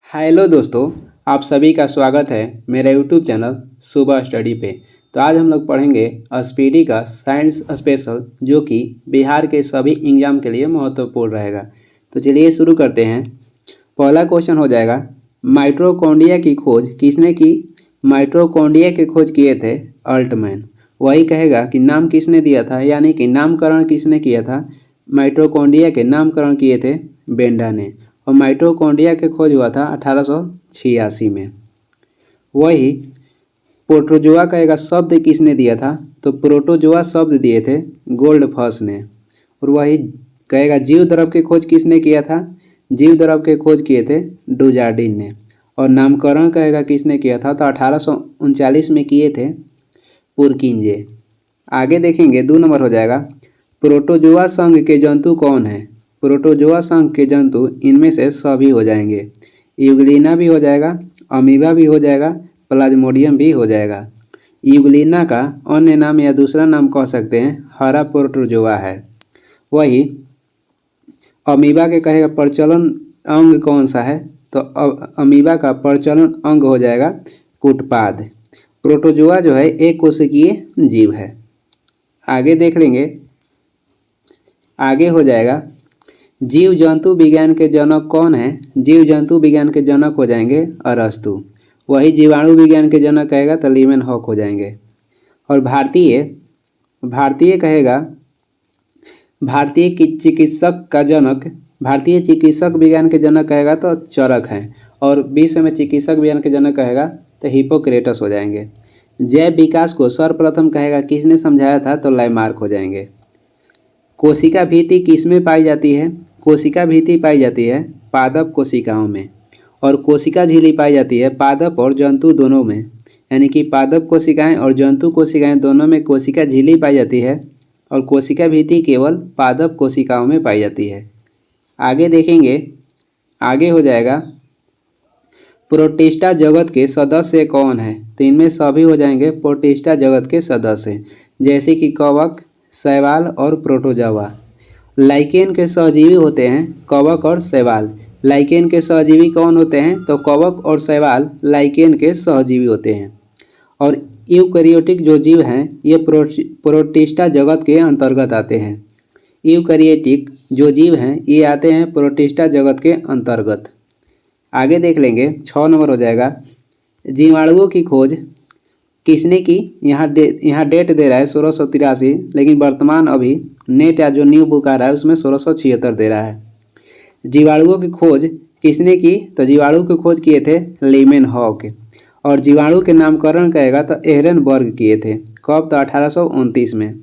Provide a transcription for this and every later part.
Hello दोस्तों, आप सभी का स्वागत है मेरे यूट्यूब चैनल सुबह स्टडी पे। तो आज हम लोग पढ़ेंगे स्पीडी का साइंस स्पेशल, जो कि बिहार के सभी एग्जाम के लिए महत्वपूर्ण रहेगा। तो चलिए शुरू करते हैं। पहला क्वेश्चन हो जाएगा, माइटोकॉन्ड्रिया की खोज किसने की? माइटोकॉन्ड्रिया की खोज किए थे अल्टमैन। वही कहेगा कि नाम किसने दिया था, यानी कि नामकरण किसने किया था? माइटोकॉन्ड्रिया के नामकरण किए थे बेंडा ने। और माइटोकॉन्ड्रिया की खोज हुआ था 1886 में। वही प्रोटोजोआ कहेगा शब्द किसने दिया था? तो प्रोटोजोआ शब्द दिए थे गोल्डफश ने। और वही कहेगा जीव द्रव की खोज किसने किया था? जीव द्रव की खोज किए थे डुजार्डिन ने। और नामकरण कहेगा किसने किया था? तो 1839 में किए थे पुरकिंजे। आगे देखेंगे 2 नंबर हो जाएगा, प्रोटोजोआ संघ के जंतु कौन है? प्रोटोजोआ संघ के जंतु इनमें से सभी हो जाएंगे। यूग्लिना भी हो जाएगा, अमीबा भी हो जाएगा, प्लाज्मोडियम भी हो जाएगा। यूग्लिना का अन्य नाम या दूसरा नाम कह सकते हैं हरा प्रोटोजोआ है। वही अमीबा के कहेगा प्रचलन अंग कौन सा है? तो अमीबा का प्रचलन अंग हो जाएगा कूटपाद। प्रोटोजोआ जो है एक कोशिकीय जीव है। आगे देख लेंगे, आगे हो जाएगा जीव जंतु विज्ञान के जनक कौन है? जीव जंतु विज्ञान के जनक हो जाएंगे अरस्तु। वही जीवाणु विज्ञान के जनक कहेगा तो लीमेनहॉक हो जाएंगे। और भारतीय कहेगा, भारतीय चिकित्सक का जनक, भारतीय चिकित्सक विज्ञान के जनक कहेगा तो चरक है। और विश्व में चिकित्सक विज्ञान के जनक कहेगा तो हिप्पोक्रेटस हो जाएंगे। जैव विकास को सर्वप्रथम कहेगा किसने समझाया था? तो लामार्क हो जाएंगे। कोशिका भित्ति किसमें पाई जाती है? कोशिका भित्ति पाई जाती है पादप कोशिकाओं में। और कोशिका झिल्ली पाई जाती है पादप और जंतु दोनों में, यानी कि पादप कोशिकाएं और जंतु कोशिकाएं दोनों में कोशिका झिल्ली पाई जाती है। और कोशिका भित्ति केवल पादप कोशिकाओं में पाई जाती है। आगे देखेंगे, आगे हो जाएगा प्रोटिस्टा जगत के सदस्य कौन है? तो इनमें सभी हो जाएंगे प्रोटिस्टा जगत के सदस्य, जैसे कि कवक, शैवाल और प्रोटोजोआ। लाइकेन के सहजीवी होते हैं कवक और शैवाल। लाइकेन के सहजीवी कौन होते हैं? तो कवक और शैवाल लाइकेन के सहजीवी होते हैं। और यूकैरियोटिक जो जीव हैं ये प्रोटिस्टा जगत के अंतर्गत आते हैं। यूकैरियोटिक जो जीव हैं ये आते हैं प्रोटिस्टा जगत के अंतर्गत। आगे देख लेंगे 6 नंबर हो जाएगा, जीवाणुओं की खोज किसने की? यहाँ डेट दे रहा है 1683, लेकिन वर्तमान अभी नेट या जो न्यू बुक आ रहा है उसमें 1676 दे रहा है। जीवाणुओं की खोज किसने की? तो जीवाणु की खोज किए थे लीमेनहॉक। और जीवाणु के नामकरण कहेगा तो एहरनबर्ग किए थे। कब? तो 1829 में।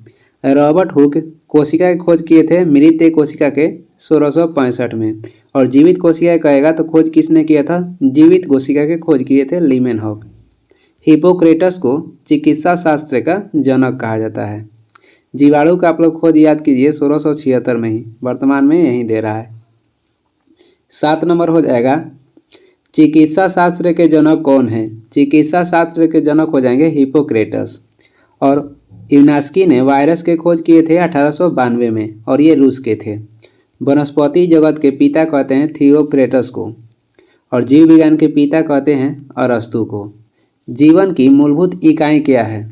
रॉबर्ट हुक कोशिका की खोज किए थे मृत कोशिका के 1665 में। और जीवित कोशिका कहेगा तो खोज किसने किया था? जीवित कोशिका के खोज किए थे लीमेनहॉक। हिप्पोक्रेटस को चिकित्सा शास्त्र का जनक कहा जाता है। जीवाणु का आप लोग खोज याद कीजिए 1676 में ही, वर्तमान में यही दे रहा है। 7 नंबर हो जाएगा, चिकित्सा शास्त्र के जनक कौन है? चिकित्सा शास्त्र के जनक हो जाएंगे हिप्पोक्रेटस। और यूनास्की ने वायरस के खोज किए थे 1892 में, और ये रूस के थे। वनस्पति जगत के पिता कहते हैं थियोफ्रेटस को। और जीव विज्ञान के पिता कहते हैं अरस्तु को। जीवन की मूलभूत इकाई क्या है?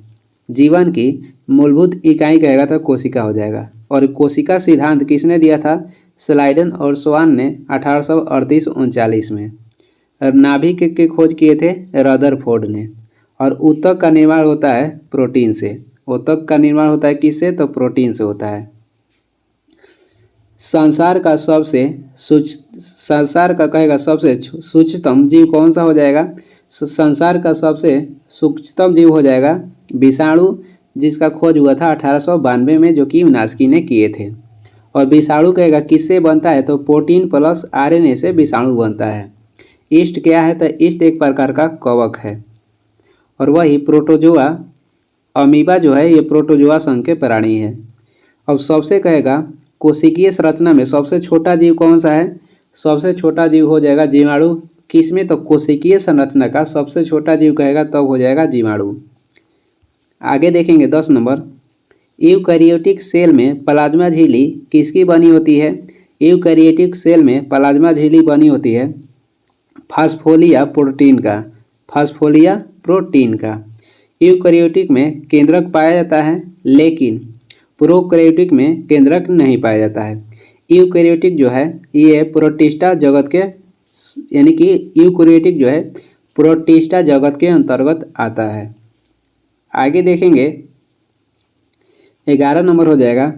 जीवन की मूलभूत इकाई कहेगा तो कोशिका हो जाएगा। और कोशिका सिद्धांत किसने दिया था? स्लाइडन और स्वान ने 1838-39 में। नाभिक की खोज किए थे रदरफोर्ड ने। और ऊतक का निर्माण होता है प्रोटीन से। ऊतक का निर्माण होता है किससे? तो प्रोटीन से होता है। संसार का कहेगा सबसे सूक्ष्मतम जीव कौन सा हो जाएगा? संसार का सबसे सूक्ष्मतम जीव हो जाएगा विषाणु, जिसका खोज हुआ था 1892 में, जो कि यूनास्की ने किए थे। और विषाणु कहेगा किससे बनता है? तो प्रोटीन प्लस आरएनए से विषाणु बनता है। ईस्ट क्या है? तो ईस्ट एक प्रकार का कवक है। और वही प्रोटोजोआ, अमीबा जो है ये प्रोटोजोआ संघ के प्राणी है। अब सबसे कहेगा कोशिकीय संरचना में सबसे छोटा जीव कौन सा है? सबसे छोटा जीव हो जाएगा जीवाणु। किसमें? तो कोशिकीय संरचना का सबसे छोटा जीव कहेगा तब हो जाएगा जीवाणु। आगे देखेंगे 10 नंबर, यूकैरियोटिक सेल में प्लाज्मा झिल्ली किसकी बनी होती है? यूकैरियोटिक सेल में प्लाज्मा झिल्ली बनी होती है फास्फोलिया प्रोटीन का। यूकैरियोटिक में केंद्रक पाया जाता है, लेकिन प्रोकैरियोटिक में केंद्रक नहीं पाया जाता है। यूकैरियोटिक जो है ये प्रोटिस्टा जगत के यानी कि यूकैरियोटिक जो है प्रोटिस्टा जगत के अंतर्गत आता है। आगे देखेंगे 11 नंबर हो जाएगा,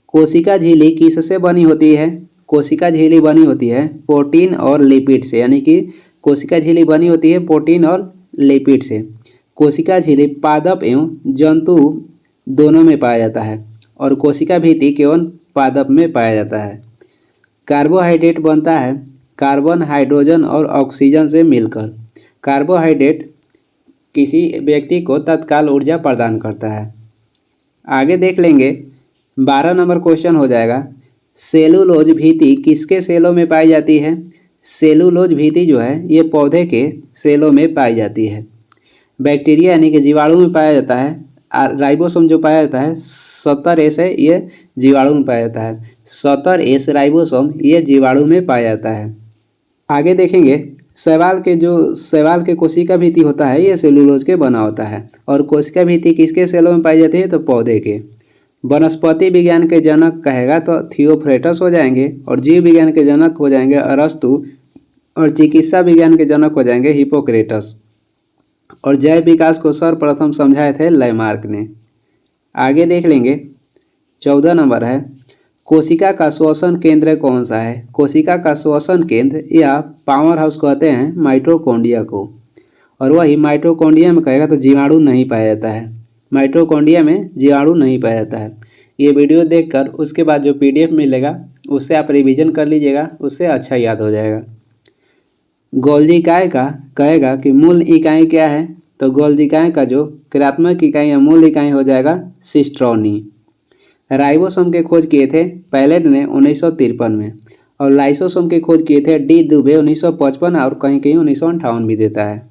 कोशिका झिल्ली किससे बनी होती है? कोशिका झिल्ली बनी होती है प्रोटीन और लिपिड से, यानी कि कोशिका झिल्ली बनी होती है प्रोटीन और लिपिड से। कोशिका झिल्ली पादप एवं जंतु दोनों में पाया जाता है और कोशिका भित्ति केवल पादप में पाया जाता है। कार्बोहाइड्रेट बनता है कार्बन, हाइड्रोजन और ऑक्सीजन से मिलकर। कार्बोहाइड्रेट किसी व्यक्ति को तत्काल ऊर्जा प्रदान करता है। आगे देख लेंगे 12 नंबर क्वेश्चन हो जाएगा, सेलुलोज भित्ति किसके सेलों में पाई जाती है? सेलुलोज भित्ति जो है ये पौधे के सेलों में पाई जाती है। बैक्टीरिया यानी कि जीवाणु में पाया जाता है। राइबोसोम जो पाया जाता है 70S है, ये जीवाणु में पाया जाता है। 70S राइबोसोम ये जीवाणु में पाया जाता है। आगे देखेंगे शैवाल के कोशिका भित्ति होता है ये सेलुलोज के बना होता है। और कोशिका भित्ति किसके सेलों में पाई जाती है? तो पौधे के। वनस्पति विज्ञान के जनक कहेगा तो थियोफ्रेटस हो जाएंगे, और जीव विज्ञान के जनक हो जाएंगे अरस्तु, और चिकित्सा विज्ञान के जनक हो जाएंगे हिप्पोक्रेटस, और जैव विकास को सर्वप्रथम समझाए थे लैमार्क ने। आगे देख लेंगे 14 नंबर है, कोशिका का श्वसन केंद्र कौन सा है? कोशिका का श्वसन केंद्र या पावर हाउस कहते हैं माइटोकॉन्ड्रिया को, और वही माइटोकॉन्ड्रिया में कहेगा तो जीवाणु नहीं पाया जाता है। माइटोकॉन्ड्रिया में जीवाणु नहीं पाया जाता है। ये वीडियो देखकर उसके बाद जो PDF मिलेगा उससे आप रिवीजन कर लीजिएगा, उससे अच्छा याद हो जाएगा। गोल्जी काय का कहेगा कि मूल इकाई क्या है? तो गोल्जी काय का जो क्रियात्मक इकाई या मूल इकाई हो जाएगा सिस्ट्रोनी। राइबोसोम के खोज किए थे पैलेट ने 1953 में, और लाइसोसोम के खोज किए थे डी दुबे 1955, और कहीं कहीं 1958 भी देता है।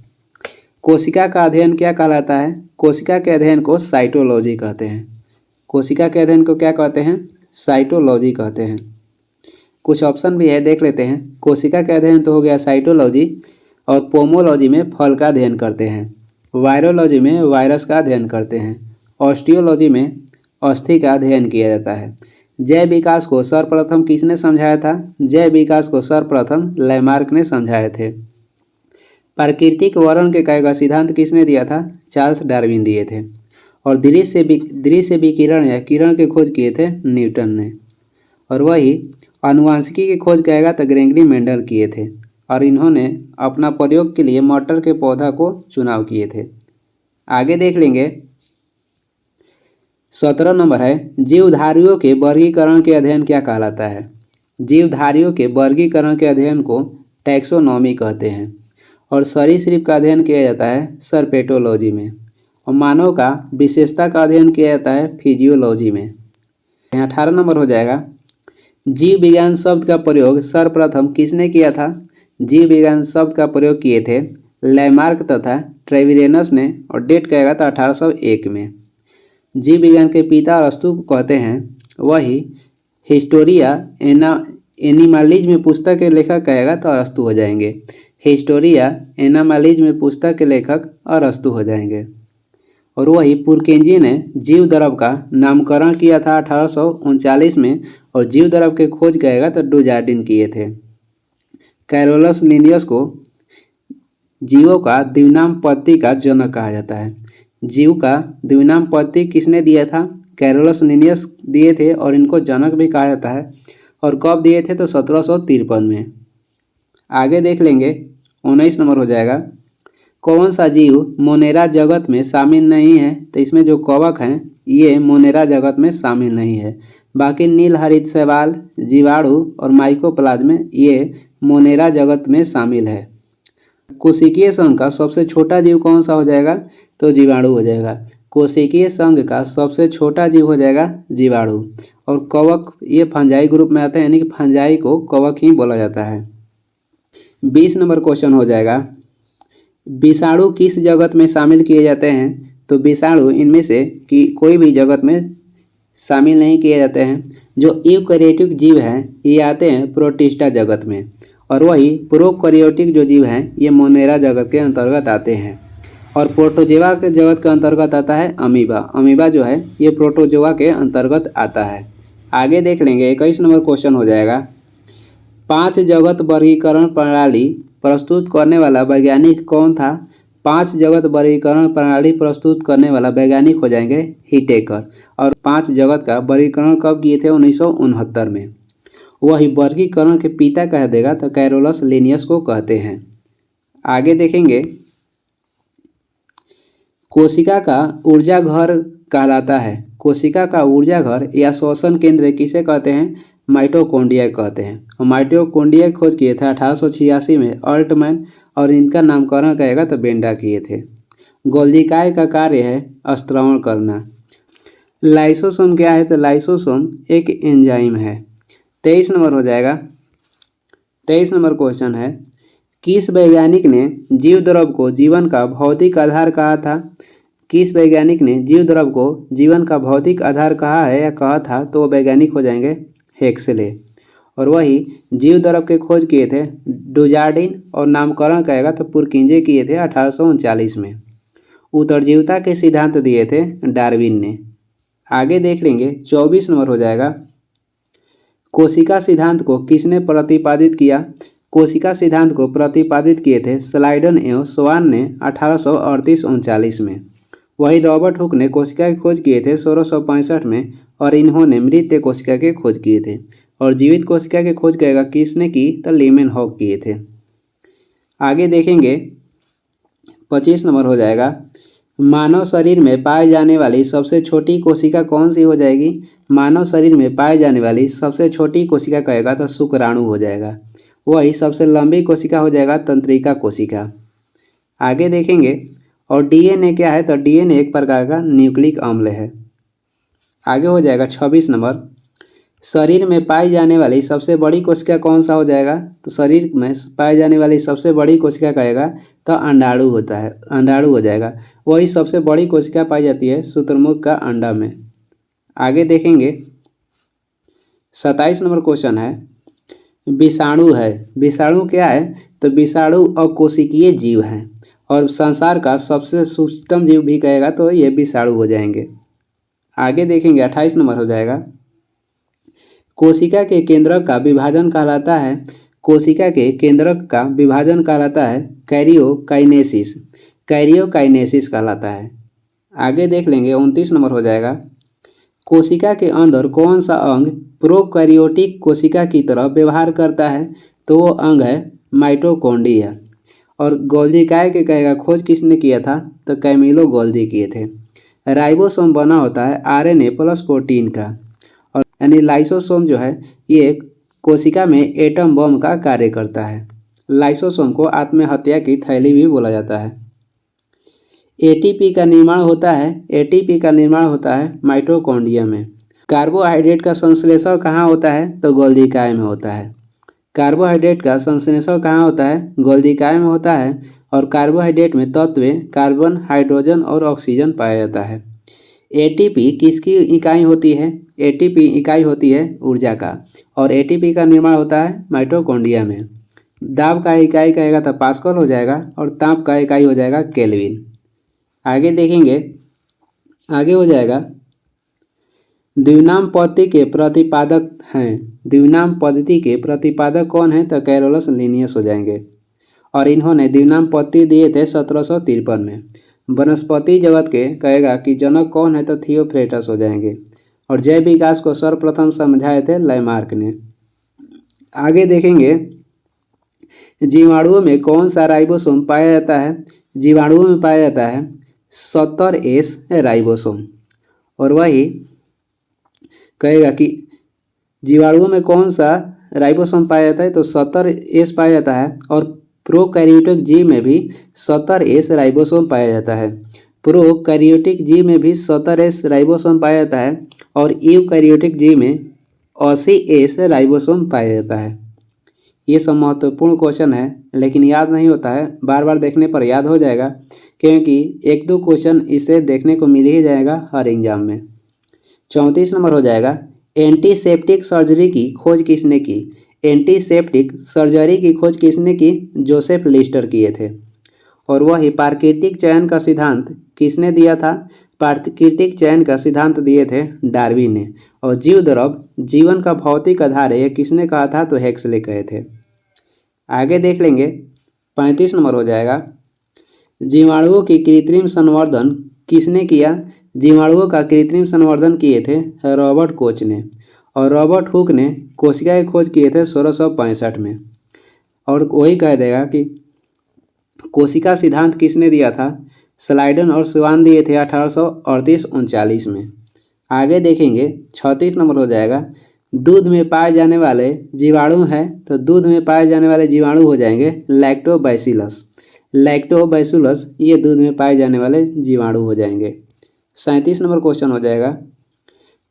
कोशिका का अध्ययन क्या कहलाता है? कोशिका के अध्ययन को साइटोलॉजी कहते हैं। कोशिका के अध्ययन को क्या कहते हैं? साइटोलॉजी कहते हैं। कुछ ऑप्शन भी है, देख लेते हैं। कोशिका का अध्ययन तो हो गया साइटोलॉजी, और पोमोलॉजी में फल का अध्ययन करते हैं, वायरोलॉजी में वायरस का अध्ययन करते हैं, ऑस्टियोलॉजी में अस्थि का अध्ययन किया जाता है। जैव विकास को सर्वप्रथम किसने समझाया था? जैव विकास को सर्वप्रथम लैमार्क ने समझाए थे। प्राकृतिक वर्ण के कई का सिद्धांत किसने दिया था? चार्ल्स डार्विन दिए थे। और दृश्य विकिरण या किरण के खोज किए थे न्यूटन ने। और वही आनुवांशिकी की खोज कहेगा तो ग्रेगरी मेंडल किए थे, और इन्होंने अपना प्रयोग के लिए मटर के पौधा को चुनाव किए थे। आगे देख लेंगे 17 नंबर है, जीवधारियों के वर्गीकरण के अध्ययन क्या कहलाता है? जीवधारियों के वर्गीकरण के अध्ययन को टैक्सोनॉमी कहते हैं, और सरीसृप का अध्ययन किया जाता है सर्पेटोलॉजी में, और मानव का विशेषता का अध्ययन किया जाता है फिजियोलॉजी में। 18 नंबर हो जाएगा, जीव विज्ञान शब्द का प्रयोग सर्वप्रथम किसने किया था? जीव विज्ञान शब्द का प्रयोग किए थे लैमार्क तथा ट्रेविरेनस ने, और डेट कहेगा तो 1801 में। जीव विज्ञान के पिता अरस्तु को कहते हैं, वही हिस्टोरिया एनिमलिज्म पुस्तक के लेखक कहेगा तो अरस्तु हो जाएंगे। हिस्टोरिया एनिमलिज्म पुस्तक के लेखक अरस्तु हो जाएंगे। और वही पुरकेंजी ने जीव द्रव का नामकरण किया था 1839 में, और जीव द्रव के खोज कहेगा तो डुजार्डिन किए थे। कैरोलस लिनियस को जीवों का द्विनाम पत्ती का जनक कहा जाता है। जीव का द्विनाम पत्ती किसने दिया था? कैरोलस लिनियस दिए थे, और इनको जनक भी कहा जाता है। और कब दिए थे? तो 1753 में। आगे देख लेंगे 19 नंबर हो जाएगा, कौन सा जीव मोनेरा जगत में शामिल नहीं है? तो इसमें जो कवक हैं ये मोनेरा जगत में शामिल नहीं है। बाकी नील हरित शैवाल, जीवाणु और माइकोप्लाज्म ये मोनेरा जगत में शामिल है। कोशिकीय संघ का सबसे छोटा जीव कौन सा हो जाएगा? तो जीवाणु हो जाएगा। कोशिकीय संघ का सबसे छोटा जीव हो जाएगा जीवाणु। और कवक ये फंजाई ग्रुप में आता है, यानी कि फंजाई को कवक ही बोला जाता है। 20 नंबर क्वेश्चन हो जाएगा, विषाणु किस जगत में शामिल किए जाते हैं? तो विषाणु इनमें से कि कोई भी जगत में शामिल नहीं किए जाते हैं। जो यूकैरियोटिक जीव हैं ये आते हैं प्रोटिस्टा जगत में, और वही प्रोकैरियोटिक जो जीव हैं ये मोनेरा जगत के अंतर्गत आते हैं। और प्रोटोजोआ के जगत के अंतर्गत आता है अमीबा। अमीबा जो है ये प्रोटोजोआ के अंतर्गत आता है। आगे देख लेंगे 21 नंबर क्वेश्चन हो जाएगा। 5 जगत वर्गीकरण प्रणाली प्रस्तुत करने वाला वैज्ञानिक कौन था? 5 जगत वर्गीकरण प्रणाली प्रस्तुत करने वाला वैज्ञानिक हो जाएंगे हिटेकर। और 5 जगत का वर्गीकरण कब किए थे? 1969 में। वही वर्गीकरण के पिता कह देगा तो कैरोलस लिनियस को कहते हैं। आगे देखेंगे कोशिका का ऊर्जा घर कहलाता है। कोशिका का ऊर्जा घर या श्वसन केंद्र किसे कहते हैं? माइटोकॉन्ड्रिया कहते हैं। और माइटोकॉन्ड्रिया खोज किए थे 1886 में अल्टमैन, और इनका नामकरण कहेगा तो बेंडा किए थे। गोल्जिकाय का कार्य है स्त्रवण करना। लाइसोसोम क्या है? तो लाइसोसोम एक एंजाइम है। 23 नंबर हो जाएगा। 23 नंबर क्वेश्चन है, किस वैज्ञानिक ने जीव द्रव को जीवन का भौतिक आधार कहा था? किस वैज्ञानिक ने जीव द्रव को जीवन का भौतिक आधार कहा है या कहा था? तो वो वैज्ञानिक हो जाएंगे हेक्सले। और वही जीव द्रव के खोज किए थे डुजार्डिन, और नामकरण कहेगा तो पुरकिंजे किए थे 1839 में। उत्तरजीविता के सिद्धांत दिए थे डार्विन ने। आगे देख लेंगे 24 नंबर हो जाएगा। कोशिका सिद्धांत को किसने प्रतिपादित किया? कोशिका सिद्धांत को प्रतिपादित किए थे स्लाइडन एवं स्वान ने 1838-39 में। वही रॉबर्ट हुक ने कोशिका की खोज किए थे 1665 में, और इन्होंने मृत कोशिका के खोज किए थे। और जीवित कोशिका की खोज कहेगा किसने की? तो लीमेन हॉक किए थे। आगे देखेंगे 25 नंबर हो जाएगा। मानव शरीर में पाए जाने वाली सबसे छोटी कोशिका कौन सी हो जाएगी? मानव शरीर में पाए जाने वाली सबसे छोटी कोशिका कहेगा तो शुक्राणु हो जाएगा। वही सबसे लंबी कोशिका हो जाएगा तंत्रिका कोशिका। आगे देखेंगे और डीएनए क्या है? तो डीएनए एक प्रकार का न्यूक्लिक अम्ल है। आगे हो जाएगा 26 नंबर। शरीर में पाई जाने वाली सबसे बड़ी कोशिका कौन सा हो जाएगा? तो शरीर में पाई जाने वाली सबसे बड़ी कोशिका कहेगा तो अंडाणु होता है, अंडाणु हो जाएगा। वही सबसे बड़ी कोशिका पाई जाती है शुतुरमुर्ग का अंडा में। आगे देखेंगे 27 नंबर क्वेश्चन है, विषाणु है। विषाणु क्या है? तो विषाणु अकोशिकीय जीव है, और संसार का सबसे सूक्ष्मतम जीव भी कहेगा तो ये विषाणु हो जाएंगे। आगे देखेंगे 28 नंबर हो जाएगा। कोशिका के केंद्रक का विभाजन कहलाता है। कोशिका के केंद्रक का विभाजन कहलाता है कैरियोकाइनेसिस। कैरियोकाइनेसिस कहलाता है। आगे देख लेंगे 29 नंबर हो जाएगा। कोशिका के अंदर कौन सा अंग प्रोकैरियोटिक कोशिका की तरह व्यवहार करता है? तो वो अंग है माइटोकॉन्ड्रिया। और गोल्जिकाय के कहेगा खोज किसने किया था? तो कैमिलो गोल्जी किए थे। राइबोसोम बना होता है आरएनए प्लस प्रोटीन का, और यानी लाइसोसोम जो है ये कोशिका में एटम बम का कार्य करता है। लाइसोसोम को आत्महत्या की थैली भी बोला जाता है। एटीपी का निर्माण होता है, एटीपी का निर्माण होता है माइटोकॉन्ड्रिया में। कार्बोहाइड्रेट का संश्लेषण कहाँ होता है? तो गोल्जिकाय में होता है। कार्बोहाइड्रेट का संश्लेषण कहाँ होता है? गोल्जिकाय में होता है। और कार्बोहाइड्रेट में तत्व कार्बन, हाइड्रोजन और ऑक्सीजन पाया जाता है। एटीपी किसकी इकाई होती है? एटीपी इकाई होती है ऊर्जा का, और एटीपी का निर्माण होता है माइटोकॉन्ड्रिया में। दाब का इकाई कहेगा तो पास्कल हो जाएगा, और ताप का इकाई हो जाएगा केल्विन। आगे देखेंगे, आगे हो जाएगा द्विनाम पद्धति के प्रतिपादक हैं। द्विनाम पद्धति के प्रतिपादक कौन है? तो कैरोलस लिनियस हो जाएंगे, और इन्होंने द्विनाम पद्धति दिए थे 1753 में। वनस्पति जगत के कहेगा कि जनक कौन है? तो थियोफ्रेटस हो जाएंगे, और जैव विकास को सर्वप्रथम समझाए थे लैमार्क ने। आगे देखेंगे जीवाणुओं में कौन सा राइबोसोम पाया जाता है? जीवाणुओं में पाया जाता है 70S राइबोसोम। और वही कहेगा कि जीवाणुओं में कौन सा राइबोसोम पाया जाता है? तो 70S पाया जाता है। और प्रोकैरियोटिक जीव में भी 70S राइबोसोम पाया जाता है। प्रोकैरियोटिक जीव में भी 70S राइबोसोम पाया जाता है, और यूकैरियोटिक जीव में 80S राइबोसोम पाया जाता है। ये सब महत्वपूर्ण क्वेश्चन है, लेकिन याद नहीं होता है। बार बार देखने पर याद हो जाएगा, क्योंकि 1-2 क्वेश्चन इसे देखने को मिल ही जाएगा हर एग्जाम में। 34 नंबर हो जाएगा। एंटीसेप्टिक सर्जरी की खोज किसने की? एंटीसेप्टिक सर्जरी की खोज किसने की? जोसेफ लिस्टर किए थे। और वही प्राकृतिक चयन का सिद्धांत किसने दिया था? प्राकृतिक चयन का सिद्धांत दिए थे डार्विन ने। और जीव द्रव जीवन का भौतिक आधार है, यह किसने कहा था? तो हेक्सले कहे थे। आगे देख लेंगे, 35 नंबर हो जाएगा। जीवाणुओं की कृत्रिम संवर्धन किसने किया? जीवाणुओं का कृत्रिम संवर्धन किए थे रॉबर्ट कोच ने। और रॉबर्ट हुक ने कोशिका की खोज किए थे 1665 में। और वही कह देगा कि कोशिका सिद्धांत किसने दिया था? स्लाइडन और स्वान दिए थे 1838-39 में। आगे देखेंगे, 36 नंबर हो जाएगा। दूध में पाए जाने वाले जीवाणु हैं, तो दूध में पाए जाने वाले जीवाणु हो जाएंगे लैक्टोबैसिलस। लैक्टोबैसिलस ये दूध में पाए जाने वाले जीवाणु हो जाएंगे। 37 नंबर क्वेश्चन हो जाएगा।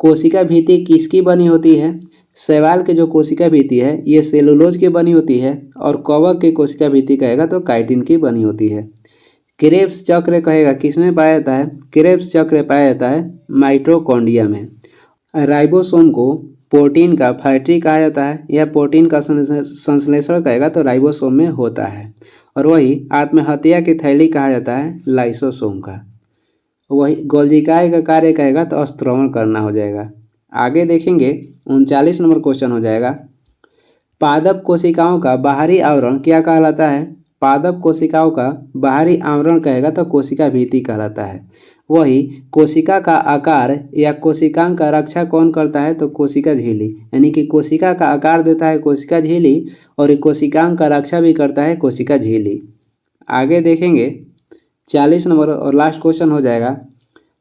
कोशिका भित्ति किसकी बनी होती है? शैवाल के जो कोशिका भित्ति है ये सेलुलोज की बनी होती है। और कवक की कोशिका भित्ति कहेगा तो काइटिन की बनी होती है। क्रेब्स चक्र कहेगा किसमें पाया जाता है? क्रेब्स चक्र पाया जाता है माइटोकॉन्ड्रिया में। राइबोसोम को प्रोटीन का फैक्ट्री कहा जाता है, या प्रोटीन का संश्लेषण कहेगा तो राइबोसोम में होता है। और वही आत्महत्या की थैली कहा जाता है लाइसोसोम का। वही गोल्जिकाय का कार्य कहेगा तो स्त्रवण करना हो जाएगा। आगे देखेंगे, 39 नंबर क्वेश्चन हो जाएगा। पादप कोशिकाओं का बाहरी आवरण क्या कहलाता है? पादप कोशिकाओं का बाहरी आवरण कहेगा तो कोशिका भित्ति कहलाता है। वही कोशिका का आकार या कोशिकांग का रक्षा कौन करता है? तो कोशिका झिल्ली, यानी कि कोशिका का आकार देता है कोशिका झिल्ली और कोशिकांग का रक्षा भी करता है कोशिका झिल्ली। आगे देखेंगे, 40 नंबर और लास्ट क्वेश्चन हो जाएगा।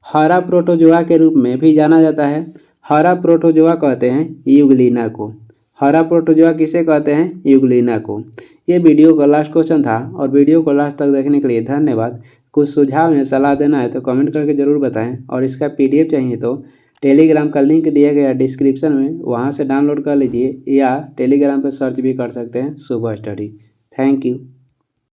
हरा प्रोटोजोआ के रूप में भी जाना जाता है। हरा प्रोटोजोआ कहते हैं यूग्लिना को। हरा प्रोटोजोआ किसे कहते हैं? यूग्लिना को। ये वीडियो का लास्ट क्वेश्चन था और वीडियो को लास्ट तक देखने के लिए धन्यवाद। कुछ सुझाव या सलाह देना है तो कमेंट करके ज़रूर बताएं। और इसका PDF चाहिए तो टेलीग्राम का लिंक दिया गया डिस्क्रिप्शन में, वहाँ से डाउनलोड कर लीजिए, या टेलीग्राम पर सर्च भी कर सकते हैं सुबह स्टडी। Thank you.